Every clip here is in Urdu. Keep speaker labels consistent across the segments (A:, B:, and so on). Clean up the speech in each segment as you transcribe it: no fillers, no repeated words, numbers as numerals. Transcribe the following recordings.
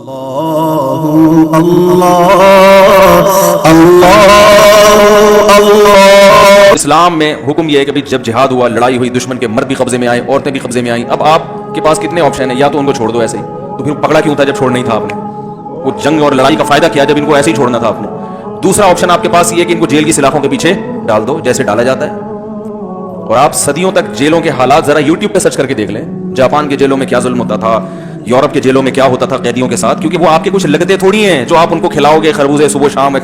A: اللہ اللہ اللہ۔
B: اسلام میں حکم یہ ہے کہ جب جہاد ہوا، لڑائی ہوئی، دشمن کے مرد بھی قبضے میں آئے، عورتیں بھی قبضے میں آئیں، اب آپ کے پاس کتنے آپشن ہیں؟ یا تو ان کو چھوڑ دو ایسے ہی، تو پھر پکڑا کیوں تھا جب چھوڑنا ہی تھا آپ نے؟ وہ جنگ اور لڑائی کا فائدہ کیا جب ان کو ایسے ہی چھوڑنا تھا آپ نے؟ دوسرا آپشن آپ کے پاس یہ ہے کہ ان کو جیل کی سلاخوں کے پیچھے ڈال دو، جیسے ڈالا جاتا ہے۔ اور آپ صدیوں تک جیلوں کے حالات ذرا یوٹیوب پہ سرچ کر کے دیکھ لیں، جاپان کے جیلوں میں کیا ظلم ہوتا تھا، یورپ کے جیلوں میں کیا ہوتا تھا قیدیوں کے ساتھ، کیونکہ وہ آپ کے کچھ لگتے تھوڑی ہیں جو آپ ان کو کھلاؤ گے خربوزے صبح شام۔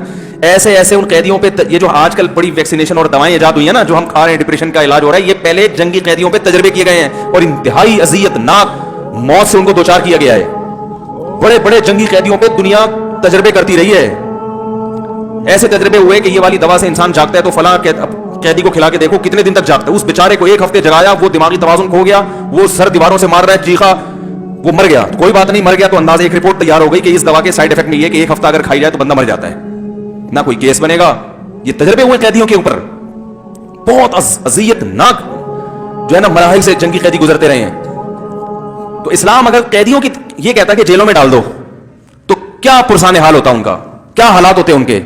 B: ایسے ایسے ان قیدیوں پہ یہ جو آج کل بڑی ویکسینیشن اور دوائیں ایجاد ہوئی ہیں نا، جو ہم کھا رہے ہیں، ڈپریشن کا علاج ہو رہا ہے، یہ پہلے جنگی قیدیوں پہ تجربے کیے گئے ہیں اور انتہائی اذیت ناک موت سے ان کو دوچار کیا گیا ہے۔ بڑے بڑے جنگی قیدیوں پہ دنیا تجربے کرتی رہی ہے۔ ایسے تجربے ہوئے کہ یہ والی دوا سے انسان جاگتا ہے تو فلاں قیدی کو کھلا کے دیکھو کتنے دن تک جاگتا ہے۔ اس بیچارے کو ایک ہفتے جگایا، وہ دماغی توازن کھو گیا، وہ سر دیواروں سے مار رہا ہے، چیخا، وہ مر گیا۔ کوئی بات نہیں، مر گیا تو اندازے ایک رپورٹ تیار ہو گئی کہ اس دوا کے سائیڈ افیکٹ میں یہ ہے کہ ایک ہفتہ اگر کھائی جائے تو بندہ مر جاتا ہے، نہ کوئی کیس بنے گا۔ یہ تجربے ہوئے قیدیوں کے اوپر، بہت اذیت ناک جو ہے نا مراحل سے جنگی قیدی گزرتے رہے ہیں۔ تو اسلام اگر قیدیوں کی یہ کہتا ہے کہ جیلوں میں ڈال دو تو کیا پرسان حال ہوتا ان کا، کیا حالات ہوتے ان کے؟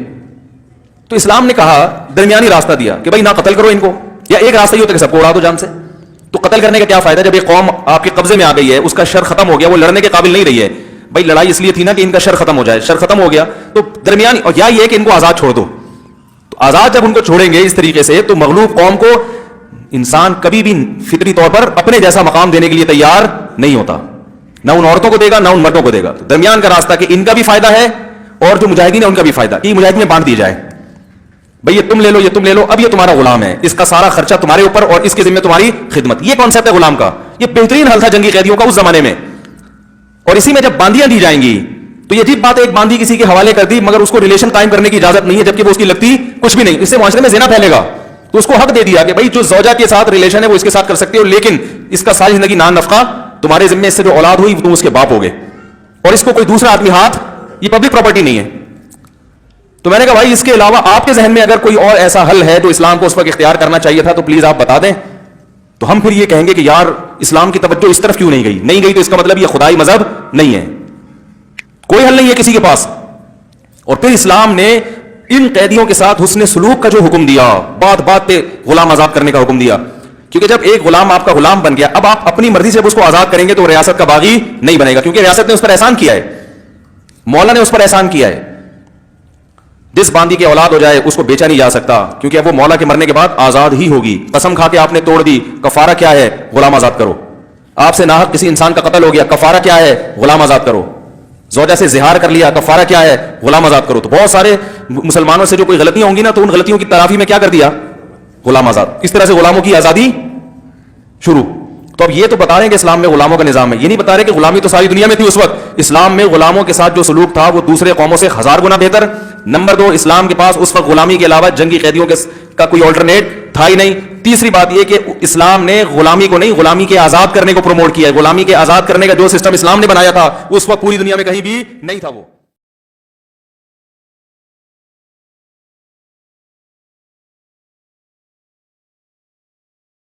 B: تو اسلام نے کہا درمیانی راستہ دیا کہ بھائی نہ قتل کرو ان کو، یا ایک راستہ یہ ہوتا ہے کہ سب کو اڑا دو جان سے۔ تو قتل کرنے کا کیا فائدہ جب ایک قوم آپ کے قبضے میں آ گئی ہے، اس کا شر ختم ہو گیا، وہ لڑنے کے قابل نہیں رہی ہے۔ بھائی لڑائی اس لیے تھی نا کہ ان کا شر ختم ہو جائے، شر ختم ہو گیا تو درمیانی، اور یا یہ کہ ان کو آزاد چھوڑ دو۔ تو آزاد جب ان کو چھوڑیں گے اس طریقے سے تو مغلوب قوم کو انسان کبھی بھی فطری طور پر اپنے جیسا مقام دینے کے لیے تیار نہیں ہوتا، نہ ان عورتوں کو دے گا نہ ان مردوں کو دے گا۔ درمیان کا راستہ کہ ان کا بھی فائدہ ہے اور جو مجاہدین ہیں ان کا بھی فائدہ، کہ مجاہدین میں بانٹ دی جائے، بھئی یہ تم لے لو، یہ تم لے لو، اب یہ تمہارا غلام ہے، اس کا سارا خرچہ تمہارے اوپر اور اس کے ذمہ تمہاری خدمت۔ یہ کانسیپٹ ہے غلام کا، یہ بہترین حل تھا جنگی قیدیوں کا اس زمانے میں۔ اور اسی میں جب باندیاں دی جائیں گی تو یہ عجیب بات ہے، ایک باندی کسی کے حوالے کر دی مگر اس کو ریلیشن قائم کرنے کی اجازت نہیں ہے، جبکہ وہ اس کی لگتی کچھ بھی نہیں، اس سے معاشرے میں زنا پھیلے گا۔ تو اس کو حق دے دیا کہ بھئی جو زوجہ کے ساتھ ریلیشن ہے وہ اس کے ساتھ کر سکتے ہو، لیکن اس کا ساری زندگی نان نفقہ تمہارے ذمہ، اس سے جو اولاد ہوئی تم اس کے باپ ہوگے، اور اس کو کوئی دوسرا آدمی ہاتھ، یہ پبلک پراپرٹی نہیں ہے۔ تو میں نے کہا بھائی اس کے علاوہ آپ کے ذہن میں اگر کوئی اور ایسا حل ہے جو اسلام کو اس وقت اختیار کرنا چاہیے تھا تو پلیز آپ بتا دیں۔ تو ہم پھر یہ کہیں گے کہ یار اسلام کی توجہ اس طرف کیوں نہیں گئی تو اس کا مطلب یہ خدائی مذہب نہیں ہے، کوئی حل نہیں ہے کسی کے پاس۔ اور پھر اسلام نے ان قیدیوں کے ساتھ حسن سلوک کا جو حکم دیا، بات بات پہ غلام آزاد کرنے کا حکم دیا، کیونکہ جب ایک غلام آپ کا غلام بن گیا، اب آپ اپنی مرضی سے اس کو آزاد کریں گے تو ریاست کا باغی نہیں بنے گا، کیونکہ ریاست نے اس پر احسان کیا ہے، مولا نے اس پر احسان کیا ہے۔ جس باندی کی اولاد ہو جائے اس کو بیچا نہیں جا سکتا، کیونکہ اب وہ مولا کے مرنے کے بعد آزاد ہی ہوگی۔ قسم کھا کے آپ نے توڑ دی، کفارہ کیا ہے؟ غلام آزاد کرو۔ آپ سے ناحق کسی انسان کا قتل ہو گیا، کفارہ کیا ہے؟ غلام آزاد کرو۔ زوجہ سے زہار کر لیا، کفارہ کیا ہے؟ غلام آزاد کرو۔ تو بہت سارے مسلمانوں سے جو کوئی غلطیاں ہوں گی نا تو ان غلطیوں کی تلافی میں کیا کر دیا؟ غلام آزاد۔ اس طرح سے غلاموں کی آزادی شروع۔ تو اب یہ تو بتا رہے ہیں کہ اسلام میں غلاموں کا نظام ہے، یہ نہیں بتا رہے کہ غلامی تو ساری دنیا میں تھی اس وقت۔ اسلام میں غلاموں کے ساتھ جو سلوک تھا وہ دوسرے قوموں سے 1000 گنا بہتر۔ نمبر 2، اسلام کے پاس اس وقت غلامی کے علاوہ جنگی قیدیوں کا کوئی آلٹرنیٹ تھا ہی نہیں۔ تیسری بات یہ کہ اسلام نے غلامی کو نہیں، غلامی کے آزاد کرنے کو پروموٹ کیا ہے۔ غلامی کے آزاد کرنے کا جو سسٹم اسلام نے بنایا تھا اس وقت پوری دنیا میں کہیں بھی نہیں تھا وہ۔